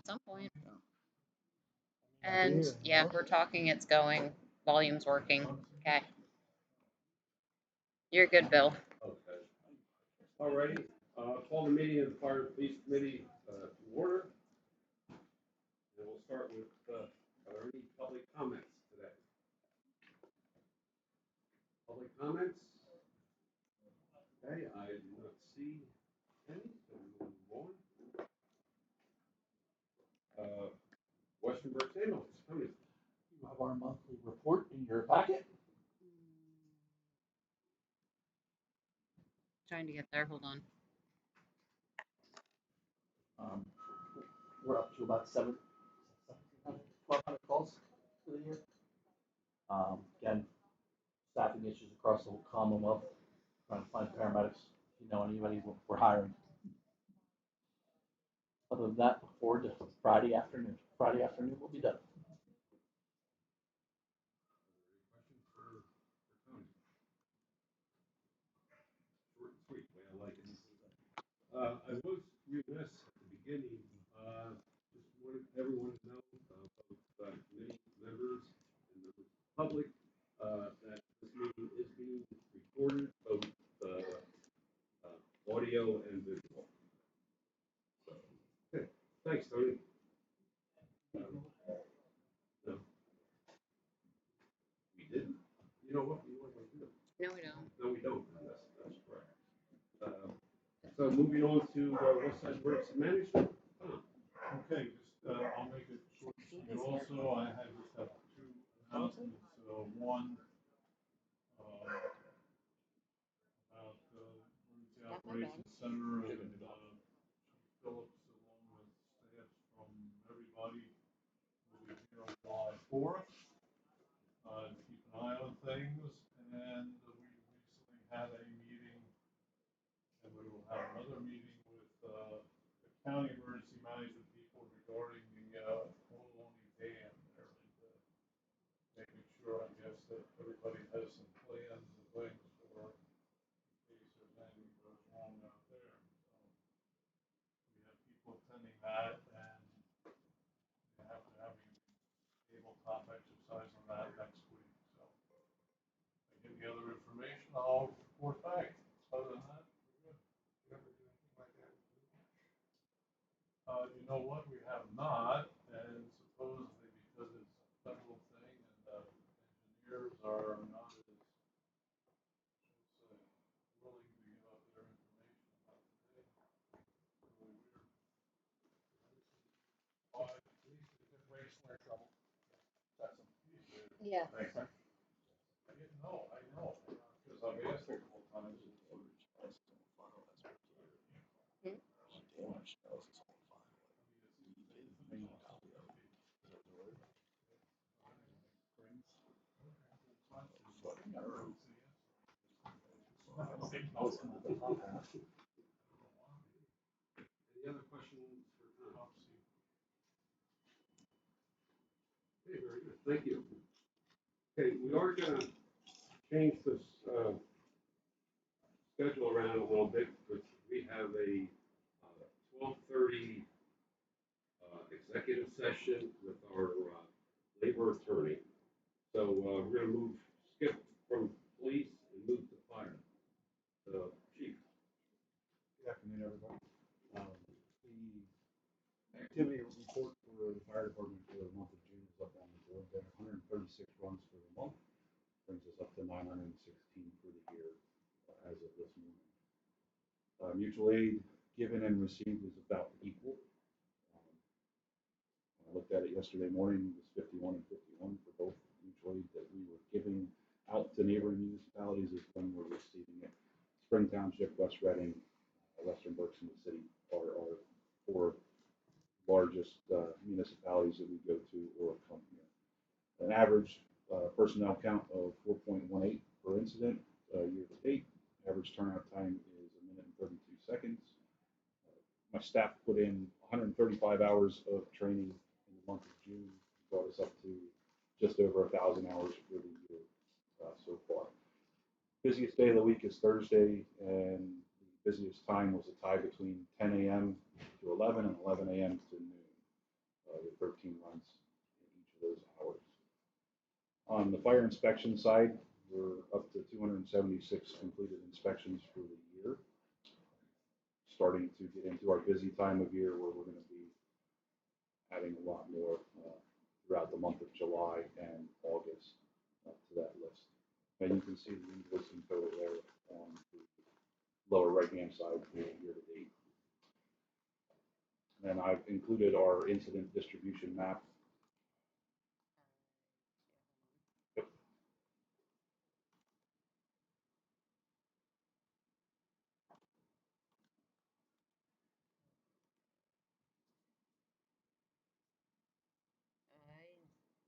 some point. And yeah, we're talking, it's going, volume's working. Okay. You're good, Bill. Okay. All righty. Call the meeting of the Fire and Police Committee to order. And we'll start with, are there any public comments today? Public comments? Okay, I do not see any, so we will move on. Western Berks ambulance, Tony. You have our monthly report in your packet. Trying to get there. Hold on. We're up to about 1,200 calls for the year. Again, staffing issues across the whole Commonwealth. Trying to find paramedics. If you know anybody, we're hiring. Other than that, look forward to Friday afternoon. Friday afternoon we'll be done. Questions for Tony? Short and sweet, way I like it. I was remiss at the beginning, just wanted everyone to know, both committee members and members of the public, that this meeting is being recorded, both audio and visual. So, okay, thanks, Tony. No, we didn't. You know what? We want to do? No, we don't. No, we don't. That's correct. So moving on to Westside Works Management. Okay, just I'll make it short and sweet. Also, I had just have two announcements. One about Emergency Operations Center and Chief Phillips, along with staff from everybody, will be here on July 4th. Keep an eye on things, and we recently had a meeting, and we will have another meeting with the county emergency management people regarding the Ohlone Dam there, and making sure, I guess, that everybody has some plans and things for in case there's anything goes wrong out there. So we have people attending that, and we have to have a tabletop exercise on that next week. So if I get any other information, I'll report back. Other than that, we're good. You ever do anything like that? You know what, we have not, and supposedly because it's a federal thing and engineers are not as, let's say, willing to give up their information about the thing. Really weird. At least if it breaks, we're in trouble. That's a Yeah. thanks. I didn't know, because I've asked a couple times. Any other questions for Tom? Okay, very good. Thank you. Okay, we are going to change this schedule around a little bit because we have a 12:30 executive session with our labor attorney. So we're going to skip from police and move to fire. So, Chief. Good afternoon, everybody. The activity report for the fire department for the month of June is up on the board there. 136 runs for the month, brings us up to 916 for the year as of this morning. Mutual aid given and received is about equal. I looked at it yesterday morning, it was 51 and 51 for both mutual aid that we were giving out to neighboring municipalities as when we're receiving it. Spring Township, West Reading, Western Berks, and the city are our four largest municipalities that we go to or come here. An average personnel count of 4.18 per incident year to date. Average turnout time is 1 minute and 32 seconds. My staff put in 135 hours of training in the month of June, brought us up to just over 1,000 hours for the year so far. Busiest day of the week is Thursday, and the busiest time was a tie between 10 a.m. to 11 and 11 a.m. to noon. On the fire inspection side, we're up to 276 completed inspections for the year. Starting to get into our busy time of year where we're going to be adding a lot more throughout the month of July and August to that list. And you can see the invoicing total there on the lower right-hand side for year to date. And I've included our incident distribution map. Yep.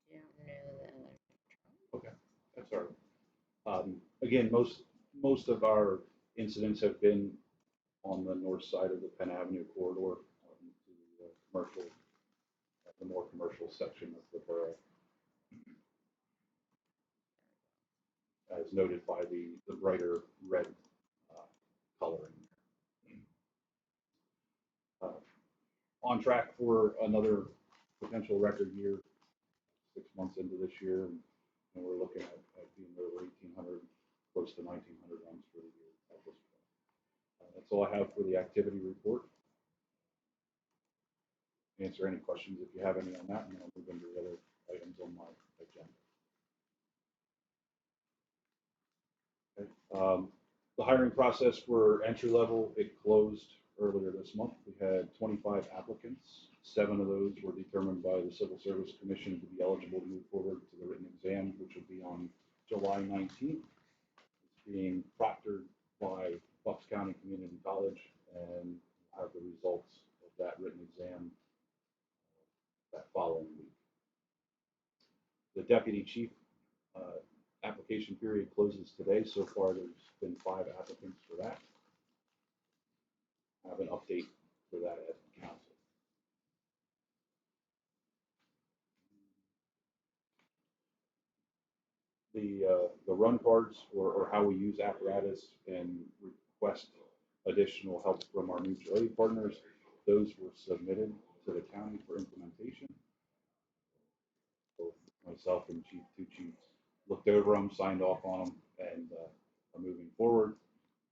I don't know that. Okay, that's all right. Again, most of our incidents have been on the north side of the Penn Avenue corridor, to the commercial, the more commercial section of the borough, as noted by the brighter red coloring. On track for another potential record year, 6 months into this year, and we're looking at being over 1,800, close to 1,900 runs for the year at this point. That's all I have for the activity report. Answer any questions if you have any on that, and then I'll move into the other items on my agenda. Okay. The hiring process for entry level, it closed earlier this month. We had 25 applicants. 7 of those were determined by the Civil Service Commission to be eligible to move forward to the written exam, which will be on July 19th. It's being proctored by Bucks County Community College, and have the results of that written exam that following week. The deputy chief application period closes today. So far, there's been 5 applicants for that. I have an update for that at council. The run cards, or how we use apparatus and request additional help from our mutual aid partners, those were submitted to the county for implementation. Both myself and two chiefs looked over them, signed off on them, and are moving forward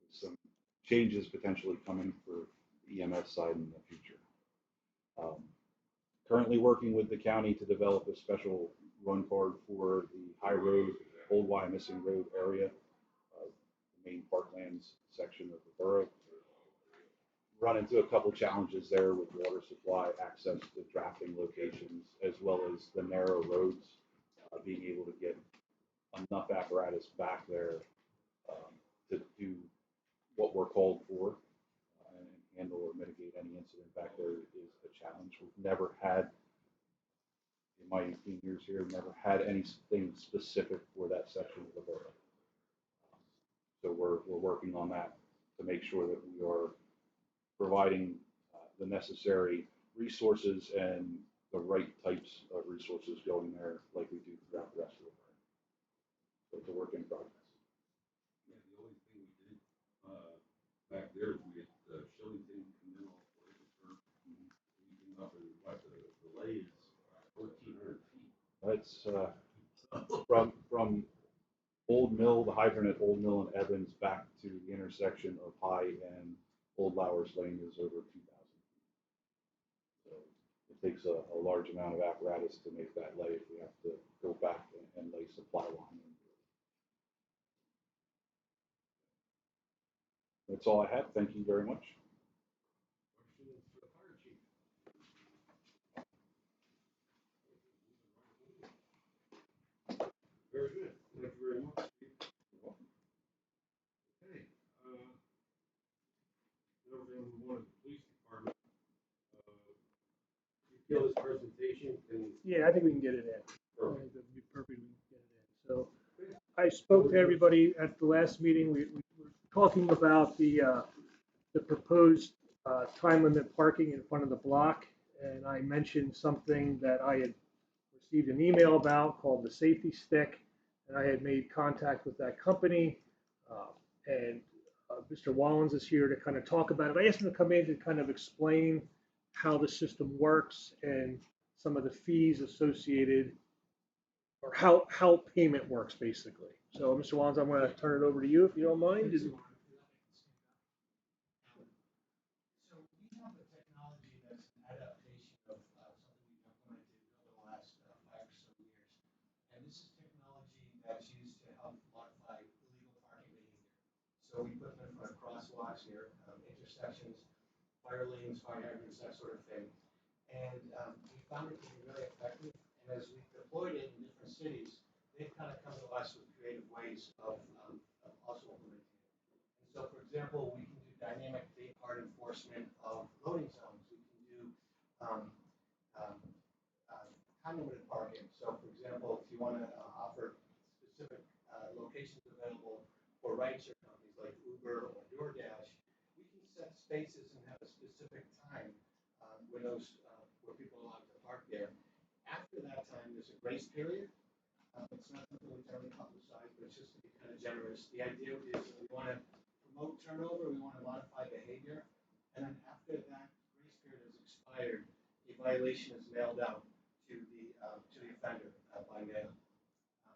with some changes potentially coming for the EMS side in the future. Currently working with the county to develop a special run card for the High Road, Old Wyomissing Road area, the main parklands section of the borough. Run into a couple challenges there with water supply, access to drafting locations, as well as the narrow roads, being able to get enough apparatus back there to do what we're called for and handle or mitigate any incident back there is a challenge. We've never had, in my 18 years here, never had anything specific for that section of the borough. So we're working on that to make sure that we are providing the necessary resources and the right types of resources going there like we do throughout the rest of the borough. So it's a work in progress. Yeah, the only thing we did back there is we had Shillington come in off Williamsburg. We came up and what the lay is 1,400 feet. That's from Old Mill, the hydrant at Old Mill and Evans, back to the intersection of High and Old Lowers Lane is over 2,000 feet. So it takes a large amount of apparatus to make that lay if we have to go back and lay supply line. That's all I have. Thank you very much. Questions for the fire chief? Very good. Thank you very much, Steve. You're welcome. Okay. Now we're going to move on to the police department. You feel this presentation can? Yeah, I think we can get it in. I Perfect. think that'd be perfect. We can get it in. So I spoke to everybody at the last meeting. We were talking about the proposed time limit parking in front of the block. And I mentioned something that I had received an email about called the safety stick. And I had made contact with that company. And Mr. Wallens is here to kind of talk about it. I asked him to come in to kind of explain how the system works and some of the fees associated or how payment works basically. So, Mr. Wallens, I'm going to turn it over to you if you don't mind. So we have a technology that's an adaptation of something we've implemented over the last 5 or so years. And this is technology that's used to help modify illegal parking behavior. So we put them in front of crosswalks near intersections, fire lanes, fire hydrants, that sort of thing. And we found it to be really effective. And as we deployed it in different cities, they've kind of come to us with creative ways of also implementing it. And so, for example, we can do dynamic day part enforcement of loading zones. We can do um, um, time limited parking. So, for example, if you want to offer specific locations available for rideshare companies like Uber or DoorDash, we can set spaces and have a specific time where people are allowed to park there. After that time, there's a grace period. It's not something we generally publicize, but it's just to be kind of generous. The idea is that we want to promote turnover, we want to modify behavior, and then after that grace period has expired, a violation is mailed out to the offender by mail.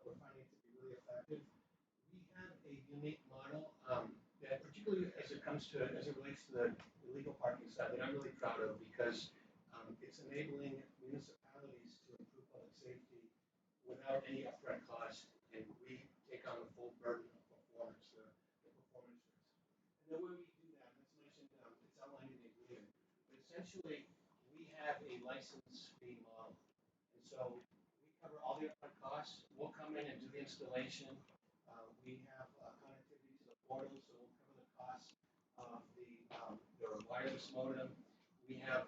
We're finding it to be really effective. We have a unique model that, particularly as it relates to the illegal parking side, that I'm really proud of because it's enabling municipalities to improve public safety without any upfront cost, and we take on the full burden of performance, the performance risk. And the way we do that, that's mentioned, it's outlined in the agreement, but essentially we have a license fee model. And so we cover all the upfront costs. We'll come in and do the installation. We have connectivity to the portal, so we'll cover the costs of the wireless modem. We have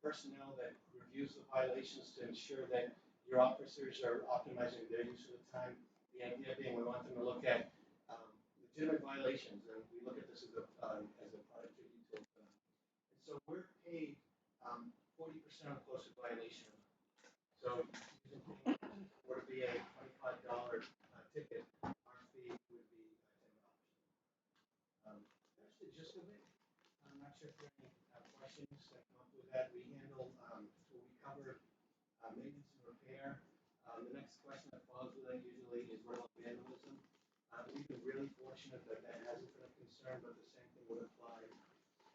personnel that reviews the violations to ensure that your officers are optimizing their use of the time. The idea being we want them to look at legitimate violations, and we look at this as a productivity tool for them. And so we're paid 40% of close to violation. So were to be a $25 ticket, our fee would be $10. That's the gist of it. I'm not sure if there are any questions that come up with that. We handle, so we cover maintenance and repair. The next question that follows with that usually is what about vandalism? We've been really fortunate that that hasn't been a concern, but the same thing would apply.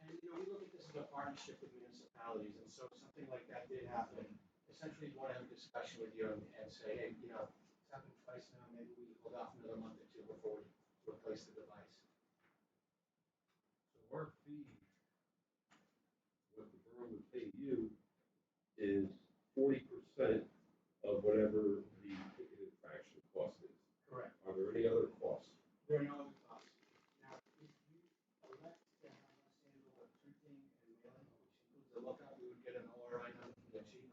And we look at this as a partnership with municipalities, and so if something like that did happen, essentially we want to have a discussion with you and say, hey, it's happened twice now, maybe we hold off another month or two before we replace the device. So our fee, what the borough would pay you is 40% of whatever the ticket infraction cost is. Correct. Are there any other costs? There are no other costs. Now, if you elect to have us handle the printing and mailing, which includes the lookup, we would get an ORI number from the chief.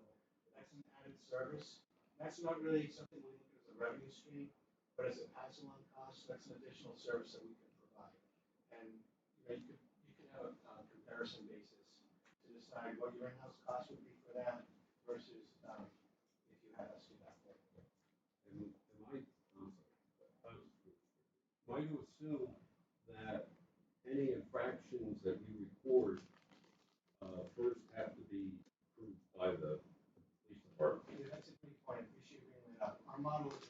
That's an added service. That's not really something we look at as a revenue stream, but as a pass-along cost, that's an additional service that we can provide. And you could have a comparison basis to decide what your in-house cost would be for that versus if you had us do that for you. And am I to assume that any infractions that we record first have to be approved by the police department? Yeah, that's a great point. I appreciate you bringing that up. Our model is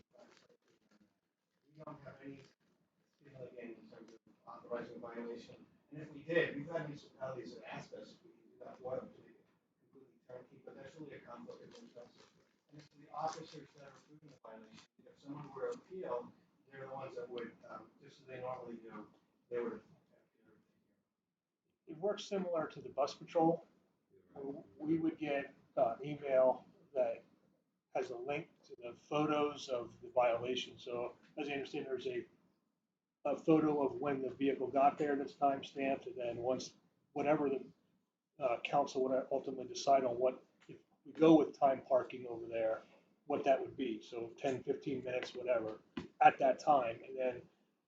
we don't have any skin in the game in terms of authorizing a violation. And if we did, we've had municipalities that asked us if we could do that for them to make it completely turnkey, but that's really a conflict of interest. And it's the officers that are approving the violation. If someone were to appeal, they're the ones that would, just as they normally do, they would appeal. It works similar to the bus patrol. We would get an email that has a link to the photos of the violation. So as I understand, there's a photo of when the vehicle got there that's time stamped, and then once whatever the council would ultimately decide on what, if we go with time parking over there, what that would be. So 10, 15 minutes, whatever, at that time. And then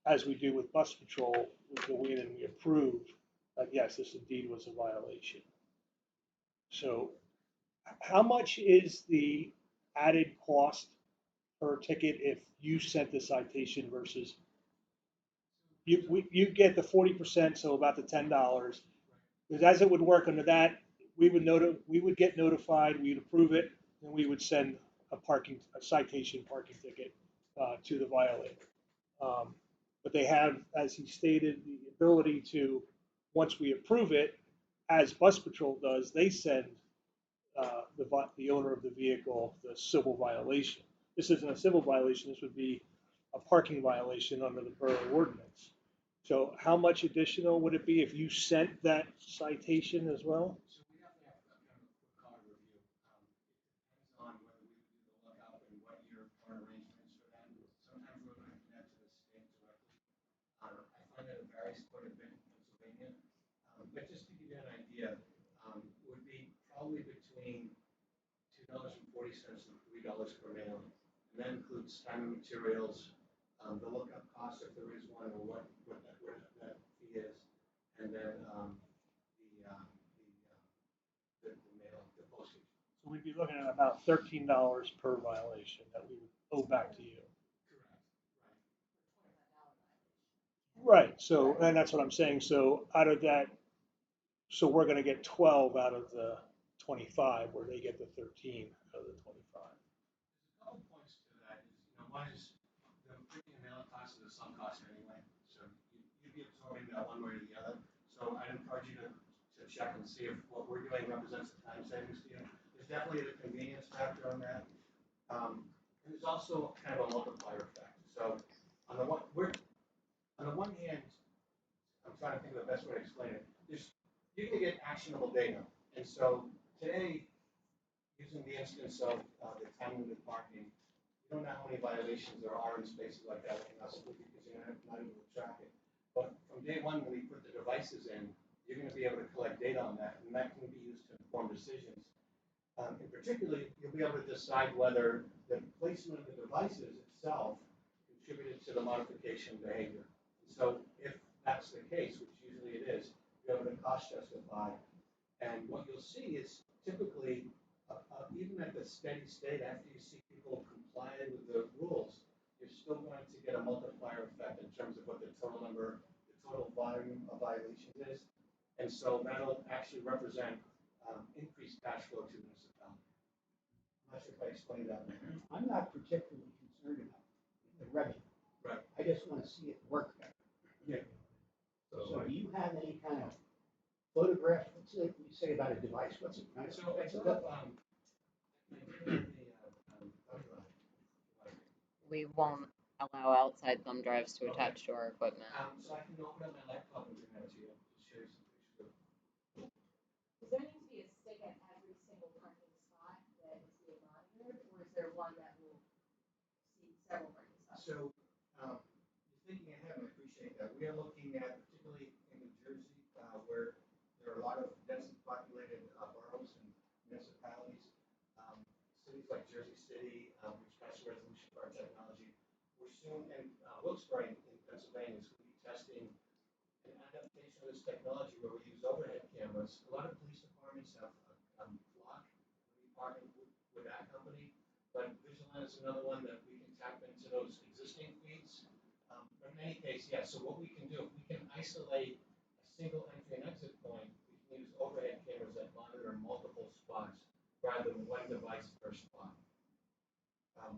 as we do with bus patrol, we go in and we approve that, yes, this indeed was a violation. So how much is the added cost per ticket if you sent the citation versus you get the 40%, so about the $10. Because as it would work under that, we would get notified, we'd approve it, and we would send a citation parking ticket to the violator. Um, but they have, as he stated, the ability to, once we approve it, as Bus Patrol does, they send the owner of the vehicle the civil violation. This isn't a civil violation. This would be a parking violation under the borough ordinance. So how much additional would it be if you sent that citation as well? So we have to have kind of a quick card review. It depends on whether we would do the lookup and what your arrangements for that. Sometimes we're going to connect to the state directly. I find that it varies quite a bit in Pennsylvania. But just to give you an idea, would be probably between $2.40 and $3 per mailing. And that includes time and materials, the lookup cost if there is one, or what that fee is, and then the mail, the postage. So we'd be looking at about $13 per violation that we would owe back to you. Correct. Right. So, and that's what I'm saying. So out of that, so we're going to get 12 out of the 25, where they get the 13 out of the 25. There's a couple points to that. One is the printing and mailing cost is a sunk cost anyway, so you'd be absorbing that one way or the other. So I'd encourage you to check and see if what we're doing represents a time savings to you. There's definitely the convenience factor on that. And there's also kind of a multiplier effect. So on the one hand, I'm trying to think of the best way to explain it. You can get actionable data. And so today, using the instance of the time-limited parking, you don't know how many violations there are in spaces like that in us because you're not able to track it. But from day one, when we put the devices in, you're going to be able to collect data on that, and that can be used to inform decisions. In particular, you'll be able to decide whether the placement of the devices itself contributed to the modification behavior. So if that's the case, which usually it is, you're able to cost justify. And what you'll see is typically, even at the steady state, after you see people comply with the rules, you're still going to get a multiplier effect in terms of what the total volume of violations is. And so that'll actually represent increased cash flow to the municipality. I'm not sure if I explained that. I'm not particularly concerned about the revenue. Right. I just want to see it work better. Yeah. So do you have any kind of photograph, what's it, you say about a device, what's it? So it's We won't allow outside thumb drives to attach to our equipment. so I can open up my laptop and bring that to you. Just show you some pictures. Does there need to be a stick at every single parking spot that is being monitored, or is there one that will see several parking spots? So, you're thinking ahead, and I appreciate that. We are looking at, particularly in New Jersey, where there are a lot of densely populated boroughs and municipalities, cities like Jersey City, which passed a resolution for our technology. We're soon, and Wilkes-Barre in Pennsylvania is going to be testing an adaptation of this technology where we use overhead cameras. A lot of police departments have flock parking with that company, but Vigilant is another one that we can tap into those existing feeds. But in any case, yeah, so what we can do, if we can isolate a single entry and exit point, we can use overhead cameras that monitor multiple spots rather than one device per spot.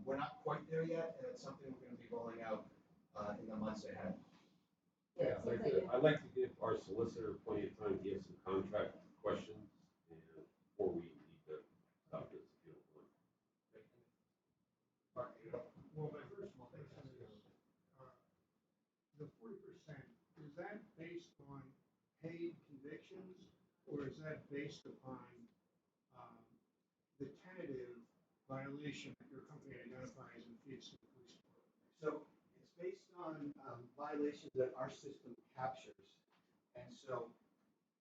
We're not quite there yet, and it's something we're going to be rolling out in the months ahead. Yeah, it seems like it- I'd like to give our solicitor plenty of time to get some contract questions before we need to stop this appeal. Well, my first question is, the 40%, is that based on paid convictions, or is that based upon the tentative violation that your company identifies and feeds to the police department? So it's based on violations that our system captures. And so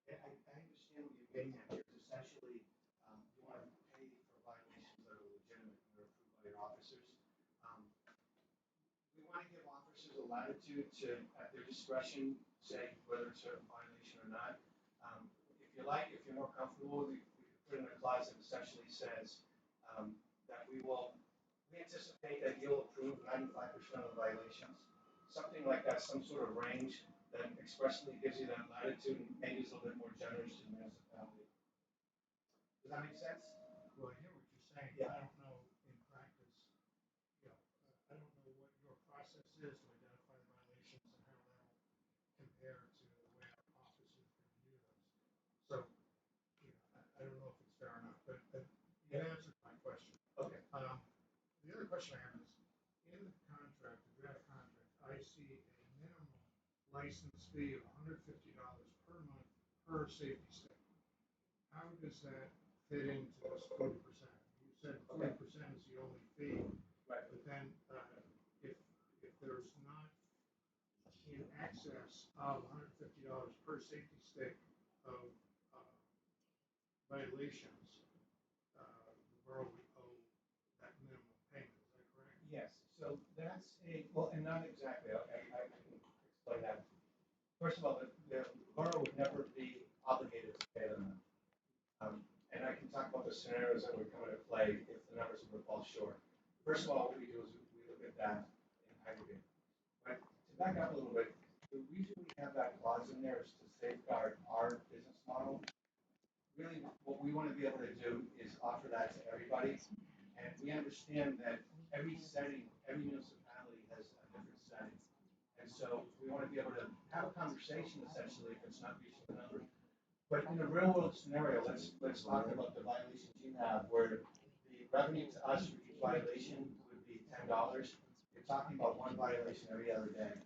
I understand what you're getting at here. It's essentially, you want to pay for violations that are legitimate and are approved by your officers. We want to give officers a latitude to, at their discretion, say whether it's a violation or not. If you like, if you're more comfortable, we could put in a clause that essentially says that we anticipate that you'll approve 95% of the violations. Something like that, some sort of range that expressly gives you that latitude and maybe is a little bit more generous to the municipality. Does that make sense? Well, I hear what you're saying. Yeah. I don't know in practice question I have is, in the contract, the draft contract, I see a minimum license fee of $150 per month per safety stick. How does that fit into this 40%? You said 40% is the only fee, Right. but then if there's not in excess of $150 per safety stick of violations, the borough would owe that minimum payment. Is that correct? Yes, so that's well, and not exactly, I can explain that. First of all, the borough would never be obligated to pay them. And I can talk about the scenarios that would come into play if the numbers would fall short. First of all, what we do is we look at that in aggregate. But to back up a little bit, the reason we have that clause in there is to safeguard our business model. Really, what we want to be able to do is offer that to everybody. And we understand that every setting, every municipality has a different setting. And so we want to be able to have a conversation essentially if it's not reaching the number. But in a real world scenario, let's talk about the violations you have where the revenue to us for each violation would be $10. You're talking about one violation every other day,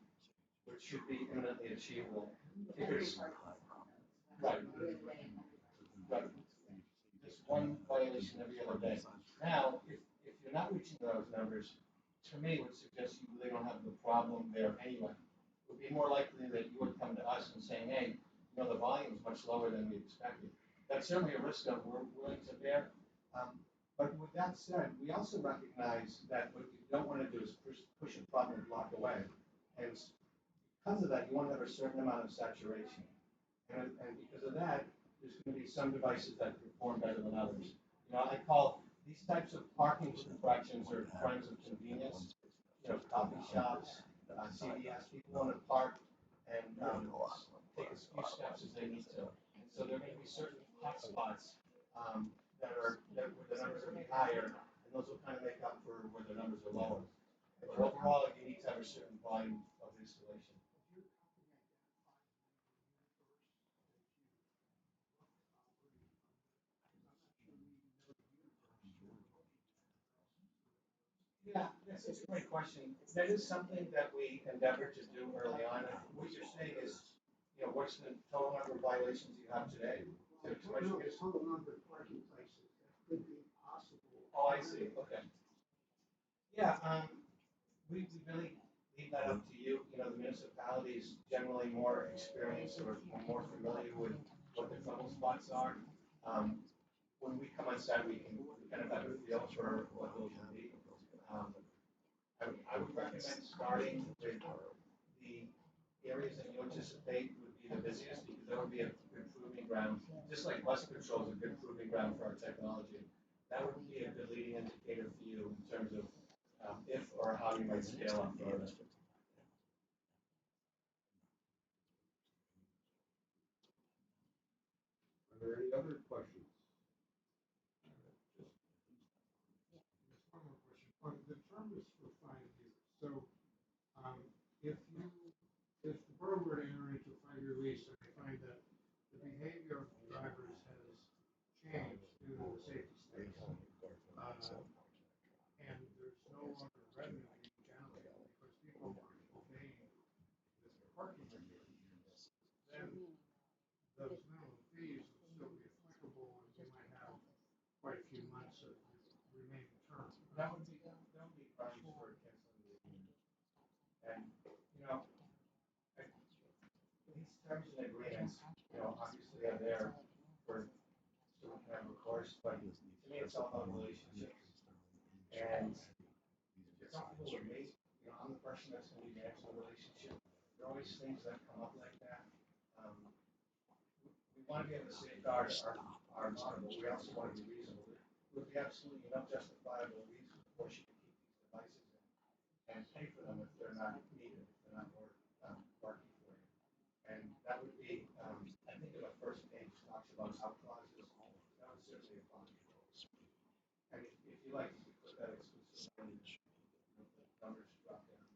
which should be imminently achievable. If it's, right. Right. Just one violation every other day. Now, if you're not reaching those numbers, to me, would suggest you really don't have the problem there anyway. It would be more likely that you would come to us and saying, hey, you know, the volume is much lower than we expected. That's certainly a risk that we're willing to bear. But with that said, we also recognize that what you don't want to do is push a problem and block away. And because of that, you want to have a certain amount of saturation. And because of that, there's going to be some devices that perform better than others. You know, I call these types of parking infractions or crimes of convenience. You know, coffee shops, CVS, people want to park and take as few steps as they need to. And so there are going to be certain hot spots where the numbers will be higher, and those will kind of make up for where the numbers are lower. But overall, you need to have a certain volume of installation. Yeah, that's a great question. That is something that we endeavor to do early on. What you're saying is, you know, what's the total number of violations you have today? Total number of parking places that could be possible. Oh, I see, okay. Yeah, we really leave that up to you. You know, the municipality is generally more experienced or more familiar with what the trouble spots are. When we come on site, we kind of have a feel for what those will be. I would recommend starting with the areas that you anticipate would be the busiest because that would be a good proving ground. Just like West Patrol is a good proving ground for our technology. That would be a good leading indicator for you in terms of if or how you might scale up further. Are there any other questions? Just one more question. The term is for 5 years. So if the borough were to enter into a 5-year lease and they find that the behavior of drivers has changed due to the safety stakes, and there's no longer revenue being generated because people are obeying the parking regulations, then those minimum fees will still be applicable and we might have quite a few months of remaining term. That would be grounds for canceling the agreement. And you know, these terms and agreements, you know, obviously are there for so we can have recourse, but to me it's all about relationships. And if you're comfortable with me, you know, I'm the person that's going to be managing the relationship. There are always things that come up like that. We want to be able to safeguard our model, but we also want to be reasonable. There would be absolutely no justifiable reason for you to keep these devices and pay for them if they're not needed, if they're not working for you. And that would be, I think, if a first page talks about out clauses, that would certainly apply. And if you like, you put that exclusively, you know, the numbers drop down.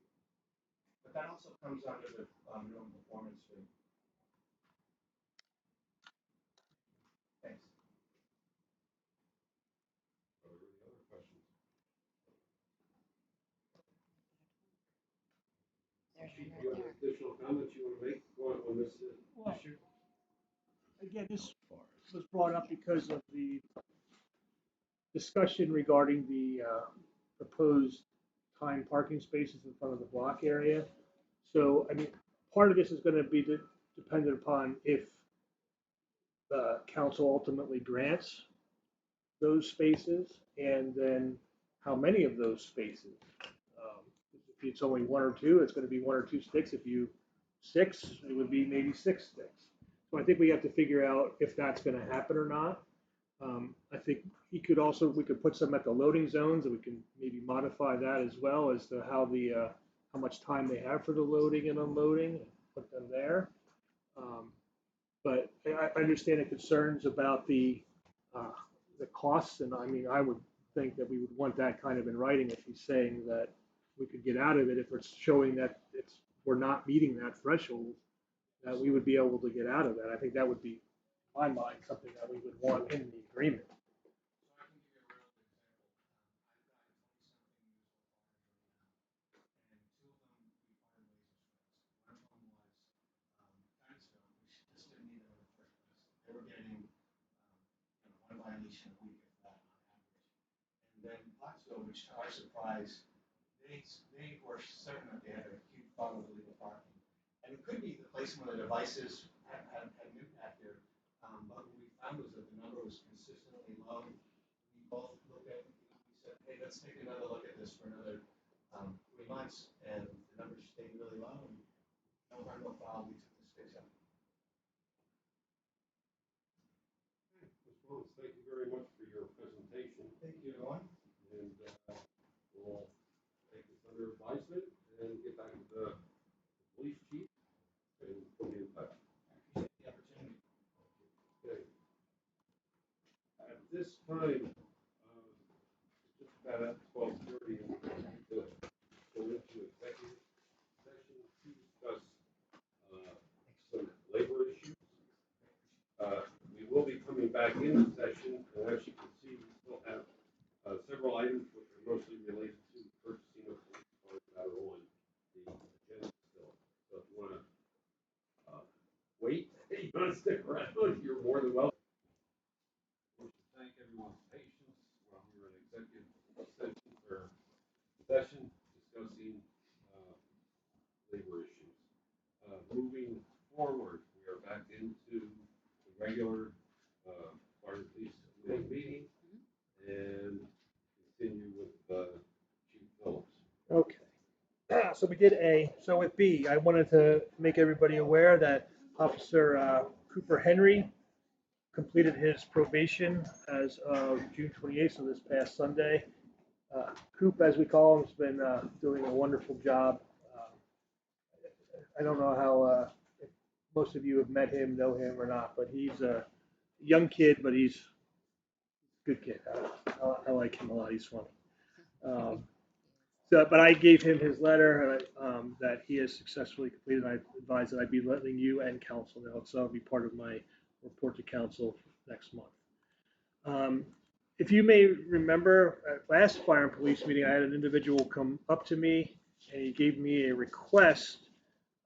But that also comes under the minimum performance fee. Thanks. Are there any other questions? Chief, you have additional comments you want to make on this? Well, again, this was brought up because of the discussion regarding the proposed timed parking spaces in front of the block area. So, I mean, part of this is going to be dependent upon if the council ultimately grants those spaces, and then how many of those spaces. If it's only one or two, it's going to be one or two sticks. If you six, it would be maybe six sticks. So I think we have to figure out if that's going to happen or not. I think we could put some at the loading zones, and we can maybe modify that as well as to how much time they have for the loading and unloading, and put them there. But I understand the concerns about the costs, and I mean, I would think that we would want that kind of in writing if he's saying that we could get out of it, if it's showing that we're not meeting that threshold, that we would be able to get out of that. I think that would be, in my mind, something that we would want in the agreement. So I can give you a real example. I've got 20-something years old cars right now, and two of them required laser spreads. One of them was Titusville, which just didn't need them in the first place. They were getting one violation a week if that on average. And then Pottsville, which to our surprise, they were certain that they had a huge problem with illegal parking. And it could be the placement of the devices had an impact there. But what we found was that the number was consistently low. We both looked at it, we said, hey, let's take another look at this for another 3 months. And the numbers stayed really low, and no harm, no foul. We took the space out. Ms. Willis, thank you very much for your presentation. Thank you, everyone. And we'll take this under advisement and get back to the police chief and put you in touch. I appreciate the opportunity. Okay. At this time, just about at 12:30, we're going to go into executive session to discuss some labor issues. We will be coming back into session, and as you can see, we still have several items which are mostly related to purchasing of police cars that are on the agenda still. So if you want to wait, you want to stick around, you're more than welcome. I wish to thank everyone's patience while we were in executive session discussing labor issues. Moving forward, we are back into the regular fire and police committee meeting and continue with Chief Phillips. Okay. So we did A. So with B, I wanted to make everybody aware that Officer Cooper Henry completed his probation as of June 28th, so this past Sunday. Coop, as we call him, has been doing a wonderful job. I don't know how if most of you have met him, know him or not, but he's a young kid, but he's a good kid. I like him a lot. He's funny. But I gave him his letter that he has successfully completed. I advised that I'd be letting you and council know, so it'll be part of my report to council next month. If you may remember, at last fire and police meeting, I had an individual come up to me and he gave me a request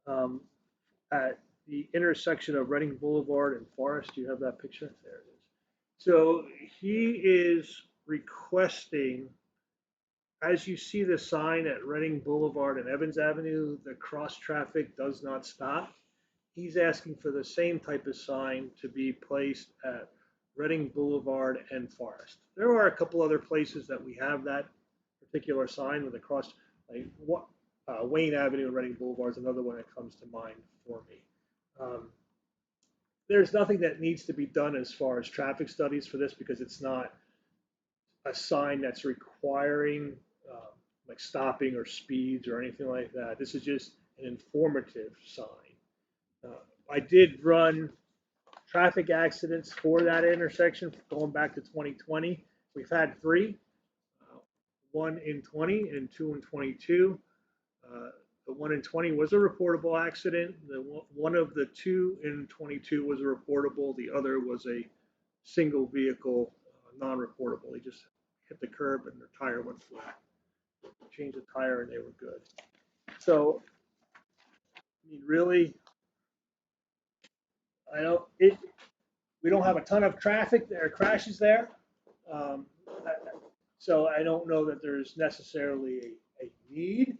at the intersection of Reading Boulevard and Forest. Do you have that picture? There it is. So he is requesting, as you see the sign at Reading Boulevard and Evans Avenue, the cross traffic does not stop. He's asking for the same type of sign to be placed at Reading Boulevard and Forest. There are a couple other places that we have that particular sign with a cross, like Wayne Avenue and Reading Boulevard is another one that comes to mind for me. There's nothing that needs to be done as far as traffic studies for this because it's not a sign that's requiring like stopping or speeds or anything like that. This is just an informative sign. I did run traffic accidents for that intersection going back to 2020. We've had 3, one in 20 and 2 in 22. The one in 20 was a reportable accident. One of the 2 in 22 was a reportable. The other was a single vehicle non-reportable. They just hit the curb and their tire went flat. Changed the tire and they were good. So mean, really, we don't have a ton of traffic there, crashes there. Um, so I don't know that there's necessarily a need,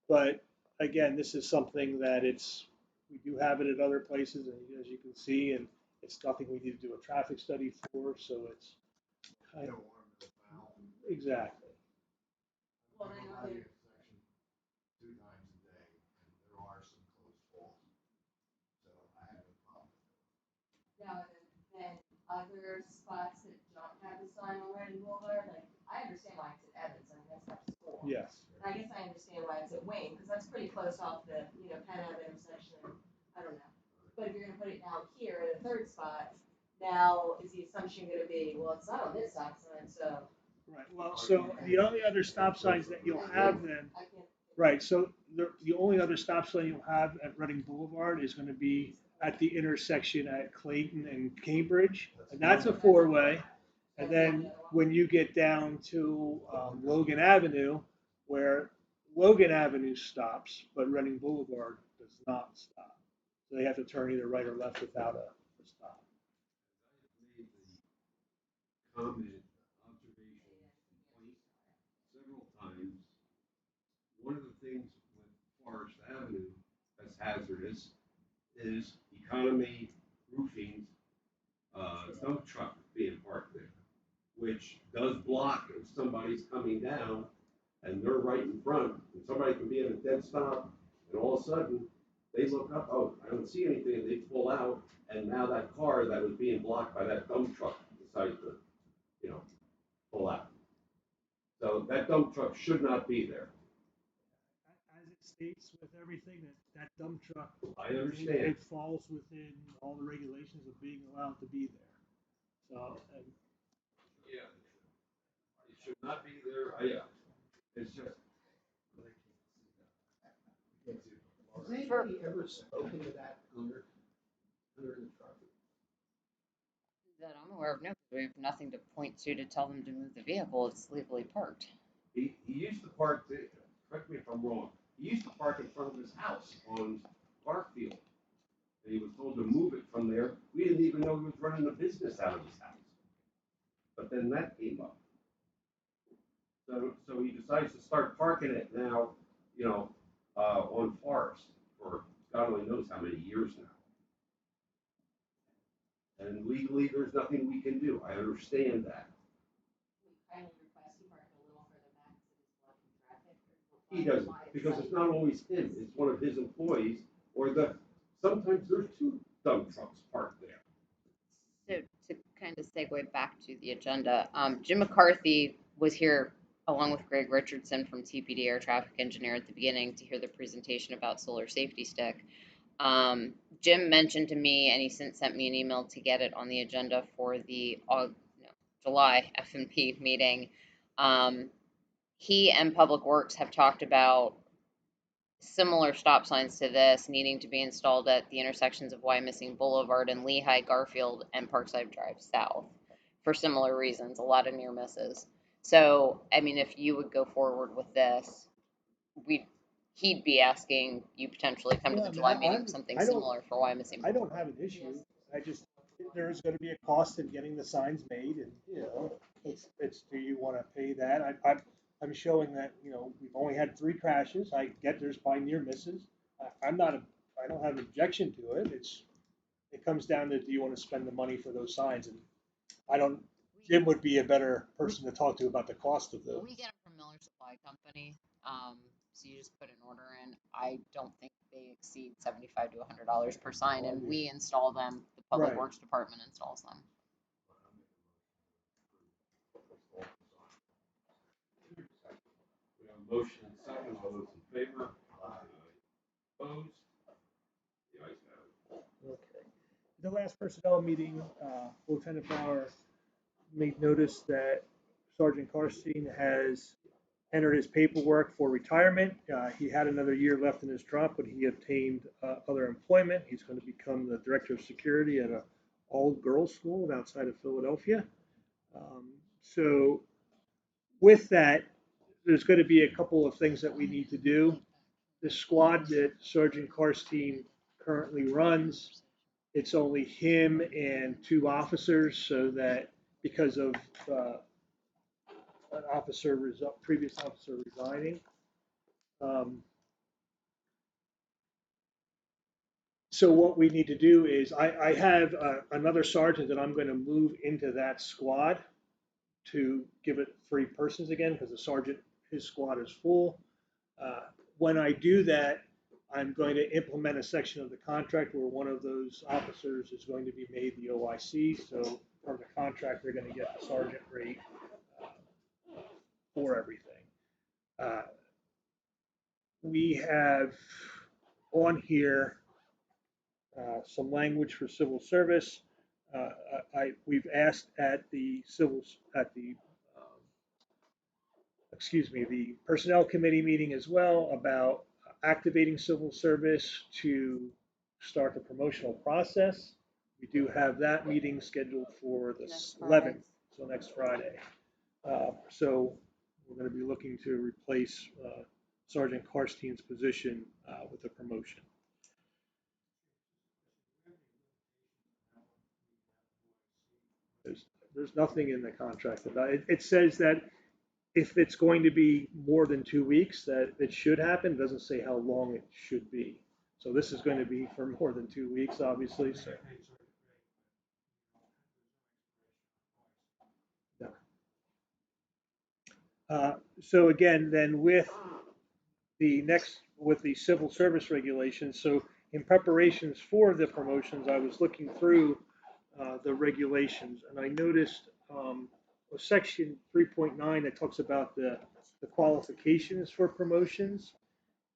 but again, this is something that we do have it at other places, and as you can see, and it's nothing we need to do a traffic study for, so it's kind of, exactly. Well, I know there- intersection 2 times a day, and there are some close calls. So I have no problem. Now, then other spots that don't have the sign on Reading Boulevard, like, I understand why it's at Evans, I mean, that's not school. Yes. I guess I understand why it's at Wayne, because that's pretty close off the, Penn Ave intersection, I don't know. But if you're gonna put it now here at a third spot, now is the assumption gonna be, well, it's not on this stop sign, so. Right, well, so the only other stop signs that you'll have then, I can't. right, so the only other stop sign you'll have at Reading Boulevard is gonna be at the intersection at Clayton and Cambridge, and that's a four-way. And then when you get down to Logan Avenue, where Logan Avenue stops, but Reading Boulevard does not stop. So they have to turn either right or left without a stop. Made the comment, observation, complaint several times. One of the things with Forest Avenue that's hazardous is Economy Roofing's dump truck being parked there, which does block if somebody's coming down and they're right in front, and somebody can be in a dead stop, and all of a sudden, they look up, oh, I don't see anything, and they pull out, and now that car that was being blocked by that dump truck decides to, pull out. So that dump truck should not be there. As it states with everything, that dump truck, I understand. it falls within all the regulations of being allowed to be there. So, Yeah, it should not be there. Yeah, it's just. Has anybody ever spoken to that under the truck? That I'm aware of, no, we have nothing to point to tell them to move the vehicle. It's legally parked. He used to park, correct me if I'm wrong, he used to park in front of his house on Garfield. And he was told to move it from there. We didn't even know he was running a business out of his house. But then that came up. So he decides to start parking it now, on Forest for God only knows how many years now. And legally, there's nothing we can do. I understand that. We kindly request you park a little further back so it's blocking traffic. He doesn't, because it's not always him, it's one of his employees, or sometimes there's two dump trucks parked there. So to kind of segue back to the agenda, Jim McCarthy was here along with Greg Richardson from TPD Air Traffic Engineer at the beginning to hear the presentation about solar safety stick. Jim mentioned to me, and he sent me an email to get it on the agenda for the July F&P meeting. He and Public Works have talked about similar stop signs to this needing to be installed at the intersections of Wyomissing Boulevard and Lehigh, Garfield, and Parkside Drive South for similar reasons, a lot of near misses. So, I mean, if you would go forward with this, he'd be asking you potentially come to the July meeting with something similar for Wyomissing I Boulevard. don't have an issue. There's going to be a cost in getting the signs made, and it's do you want to pay that? I'm showing that we've only had 3 crashes. I get there's probably near misses. I don't have an objection to it. It comes down to do you want to spend the money for those signs, and I don't. Jim would be a better person to talk to about the cost of those. We get them from Miller Supply Company, so you just put an order in. I don't think they exceed $75 to $100 per sign, and we install them. The Public Right. Works Department installs them. We have a motion and second, all those in favor? Opposed? The ayes have it. Okay. The last personnel meeting, Lieutenant Bauer made notice that Sergeant Karstein has entered his paperwork for retirement. He had another year left in his drop, but he obtained other employment. He's going to become the director of security at an all-girls school outside of Philadelphia. So with that, there's going to be a couple of things that we need to do. the squad that Sergeant Karstein currently runs, it's only him and two officers, so that because of an officer, previous officer resigning. Um, so what we need to do is, I have another sergeant that I'm going to move into that squad to give it 3 persons again, because the sergeant, his squad is full. Uh, when I do that, I'm going to implement a section of the contract where one of those officers is going to be made the OIC. So from the contract, they're going to get the sergeant rate for everything. Uh, we have on here some language for civil service. We've asked at the excuse me, the personnel committee meeting as well about activating civil service to start the promotional process. We do have that meeting scheduled for the 11th, so next Friday. So we're going to be looking to replace Sergeant Karstein's position with a promotion. There's nothing in the contract about it. It says that if it's going to be more than 2 weeks, that it should happen. It doesn't say how long it should be. So this is going to be for more than 2 weeks, obviously. So, no. So again, then with the civil service regulations. So in preparations for the promotions, I was looking through the regulations, and I noticed section 3.9 that talks about the qualifications for promotions.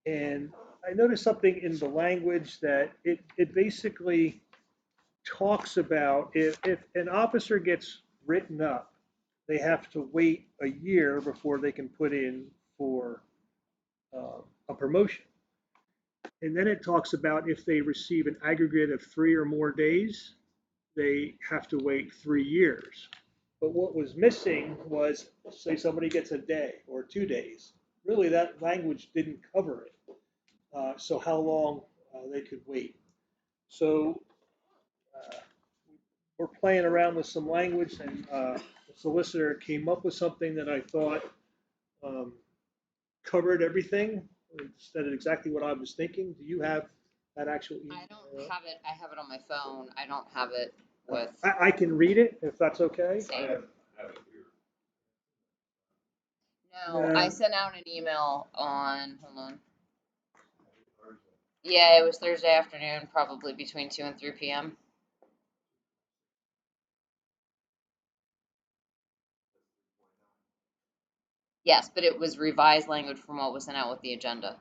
And I noticed something in the language that it basically talks about if an officer gets written up, they have to wait a year before they can put in for a promotion. And then it talks about if they receive an aggregate of 3 or more days, they have to wait 3 years. But what was missing was, say somebody gets a day or 2 days. Really, that language didn't cover it. So how long they could wait. So uh, we're playing around with some language, and the solicitor came up with something that I thought um, covered everything instead of exactly what I was thinking. Do you have that actual email? I don't have it. I have it on my phone. I don't have it with. I can read it if that's okay. I have it here. No, Yeah. I sent out an email on. Hold on. Yeah, it was Thursday afternoon, probably between 2 and 3 p.m. Yes, but it was revised language from what was sent out with the agenda.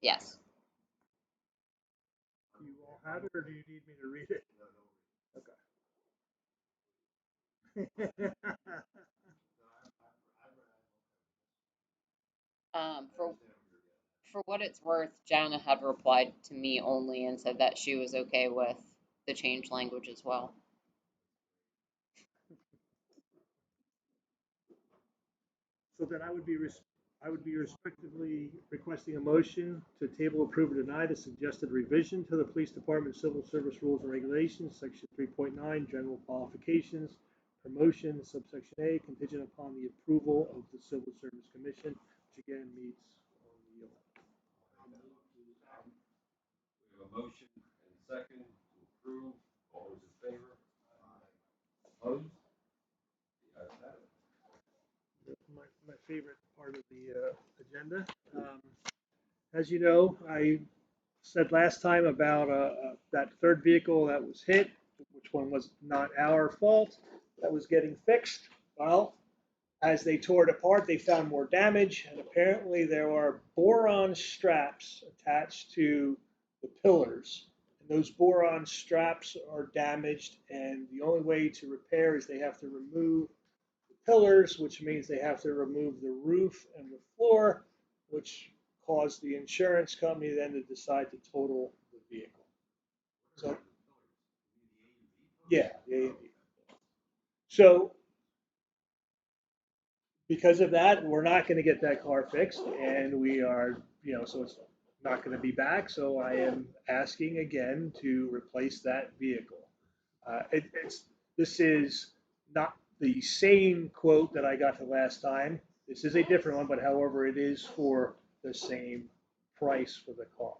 Yes. Do you all have it, or do you need me to read it? Okay. For what it's worth, Jana had replied to me only and said that she was okay with the change language as well. So then I would be respectively requesting a motion to table, approve, or deny the suggested revision to the Police Department Civil Service Rules and Regulations, Section 3.9, General Qualifications, Promotion, subsection A, contingent upon the approval of the Civil Service Commission, which again meets on the 11th. We have a motion and a second to approve. All those in favor? Opposed? The ayes have it. My favorite part of the agenda. As you know, I said last time about that third vehicle that was hit, which one was not our fault, that was getting fixed. Well, as they tore it apart, they found more damage, and apparently there are boron straps attached to the pillars. And those boron straps are damaged, and the only way to repair is they have to remove the pillars, which means they have to remove the roof and the floor, which caused the insurance company then to decide to total the vehicle. So, yeah, yeah. So because of that, we're not going to get that car fixed, and we are, so it's not going to be back, so I am asking again to replace that vehicle. It's this is not the same quote that I got the last time. This is a different one, but however, it is for the same price for the car.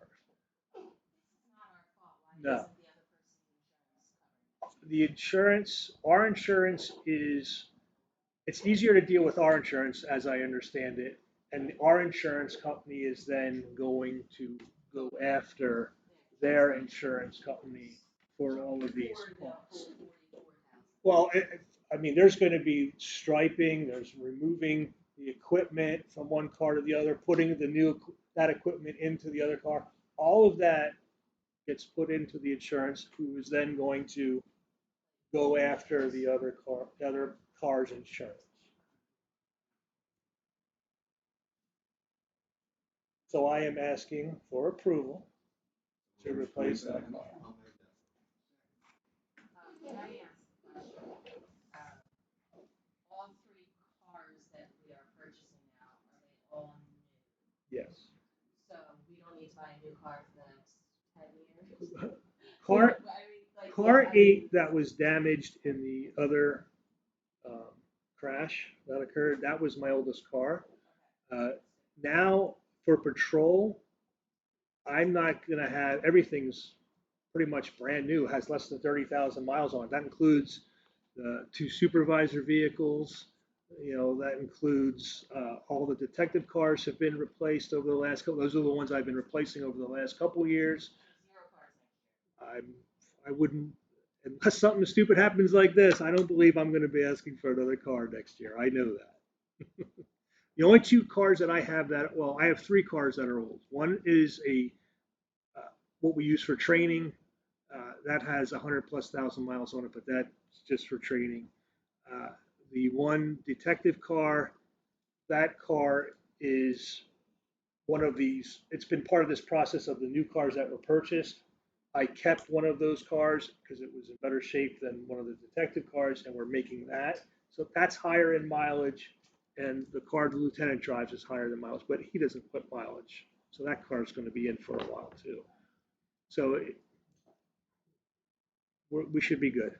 No, the insurance, our insurance is, it's easier to deal with our insurance as I understand it. And our insurance company is then going to go after their insurance company for all of these costs. Well, I mean, there's going to be striping, there's removing the equipment from one car to the other, putting that equipment into the other car. All of that gets put into the insurance, who is then going to go after the other car's insurance. So I am asking for approval to replace that car. Can I ask a question? All three cars that we are purchasing now, are they all new? Yes. So we don't need to buy a new car for the next 10 years? Car, I mean, like, car I mean, eight that was damaged in the other um, crash that occurred, that was my oldest car. Uh, Now for patrol, I'm not gonna have, everything's pretty much brand new, has less than 30,000 miles on it. That includes the two supervisor vehicles. That includes all the detective cars have been replaced over the last couple. Those are the ones I've been replacing over the last couple of years. zero cars next year. I wouldn't, unless something stupid happens like this, I don't believe I'm going to be asking for another car next year. I know that. The only two cars that I have that, well, I have three cars that are old. One is uh, what we use for training. That has 100+ thousand miles on it, but that's just for training. Uh, the one detective car, that car is one of these, it's been part of this process of the new cars that were purchased. I kept one of those cars because it was in better shape than one of the detective cars, and we're making that. So that's higher in mileage, and the car the lieutenant drives is higher than mileage, but he doesn't put mileage. So that car is going to be in for a while too. So we should be good.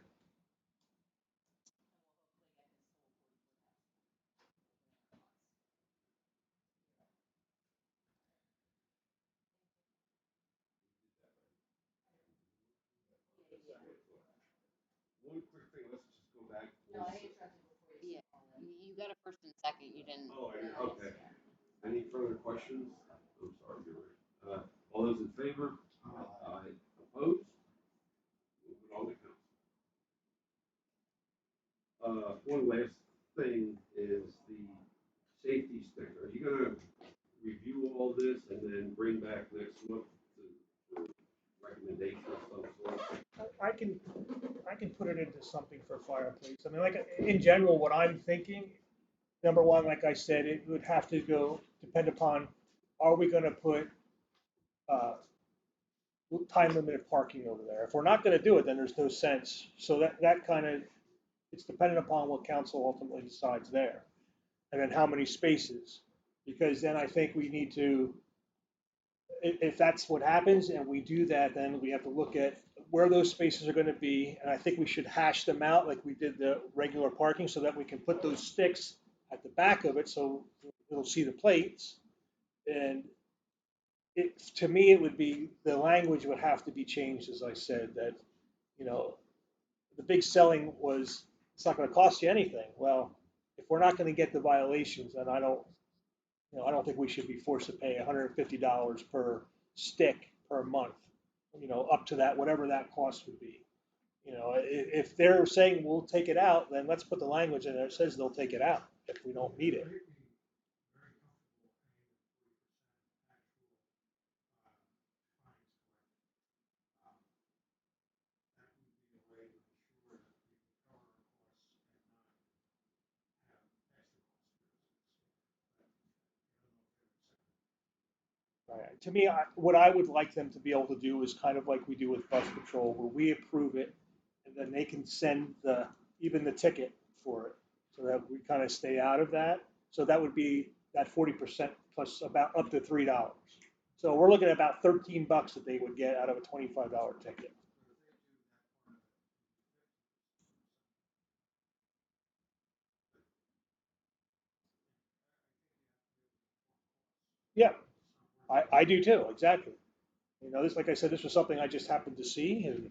One quick thing, let's just go back. No, I interrupted before you Yeah, said all that. you got a first and second, you didn't. Oh, I did, okay. Any further questions? I'm sorry, you're right. All those in favor? Aye. Opposed? Moving on to council. One last thing is the safety sticker. Are you gonna review all this and then bring back next month to recommendations of some sort? I can put it into something for fireplace. I mean, like in general, what I'm thinking, number one, like I said, it would have to go depend upon, are we going to put uh, time limited parking over there? If we're not going to do it, then there's no sense. So that kind of, it's dependent upon what council ultimately decides there, and then how many spaces. Because then I think we need to, if that's what happens and we do that, then we have to look at where those spaces are going to be. And I think we should hash them out like we did the regular parking so that we can put those sticks at the back of it so it'll see the plates. And to me, it would be, the language would have to be changed, as I said, that, you know, the big selling was, it's not going to cost you anything. Well, if we're not going to get the violations, then I don't think we should be forced to pay $150 per stick per month, up to that, whatever that cost would be. If they're saying we'll take it out, then let's put the language in there that says they'll take it out if we don't need it. Right. To me, what I would like them to be able to do is kind of like we do with bus patrol, where we approve it, and then they can send even the ticket for it, so that we kind of stay out of that. So that would be that 40% plus about up to $3. So we're looking at about $13 that they would get out of a $25 ticket. Yeah, I do too, exactly. This, like I said, this was something I just happened to see and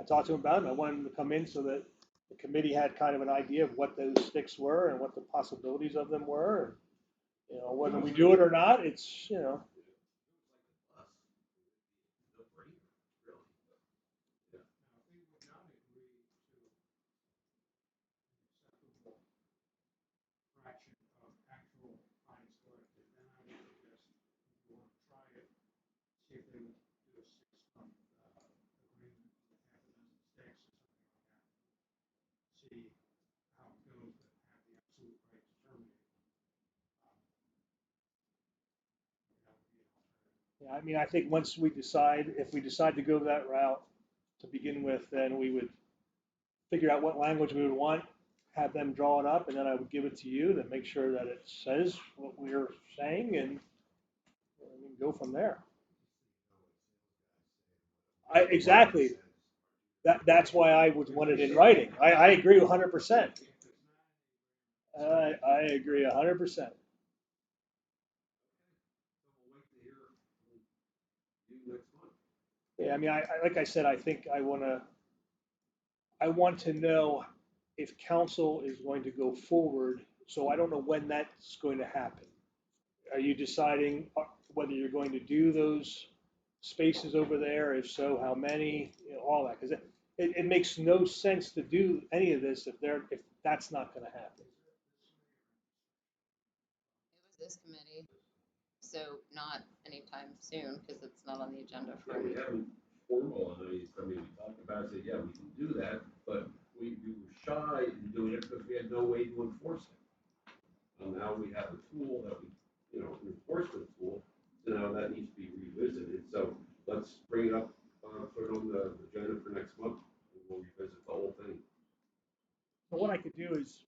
I talked to him about it and I wanted him to come in so that the committee had kind of an idea of what those sticks were and what the possibilities of them were. And, whether we do it or not, it's. Now, if we would not agree to an acceptable fraction of actual fines collected, then I would suggest, if you want to try it, see if they would do a 6-month agreement with half a dozen sticks or something like that. See how it goes, but have the absolute right to terminate. That would be an alternative. Yeah, I mean, I think once if we decide to go that route to begin with, then we would figure out what language we would want, have them draw it up, and then I would give it to you to make sure that it says what we're saying and go from there. Exactly. That's why I would want it in writing. I agree 100%. I agree 100%. So we'll wait to hear you next month. Yeah, I mean, like I said, I think I want to know if council is going to go forward. So I don't know when that's going to happen. Are you deciding whether you're going to do those spaces over there? If so, how many? All that, because it makes no sense to do any of this if that's not going to happen. It was this committee, so not anytime soon because it's not on the agenda for Yeah, we any. haven't formalized, I mean, we talked about it, said, yeah, we can do that, but we were shy in doing it because we had no way to enforce it. And now we have a tool that an enforcement tool, so now that needs to be revisited, so let's bring it up, put it on the agenda for next month, and we'll revisit the whole thing. So what I could do is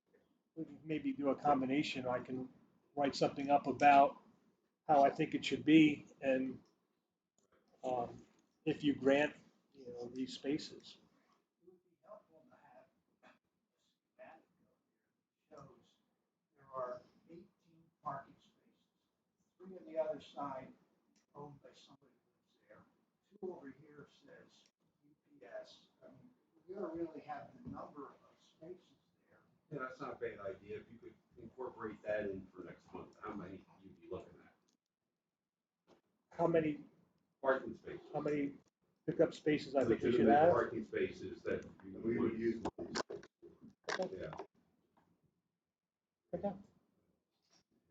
maybe do a combination. I can write something up about how I think it should be, and um, if you grant, these spaces. It would be helpful to have a schematic up here that shows there are 18 parking spaces. 3 on the other side owned by somebody who lives there. 2 over here says UPS. I mean, we don't really have the number of spaces there. Yeah, that's not a bad idea, if you could incorporate that in for next month, how many you'd be looking at, How many parking spaces. how many pickup spaces I think we should Legitimate have? parking spaces that we would use. Yeah. Okay.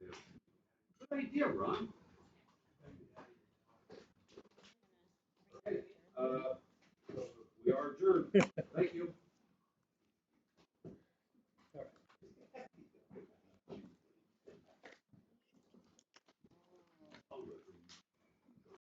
Yeah. Good idea, Ron. Okay, we are adjourned.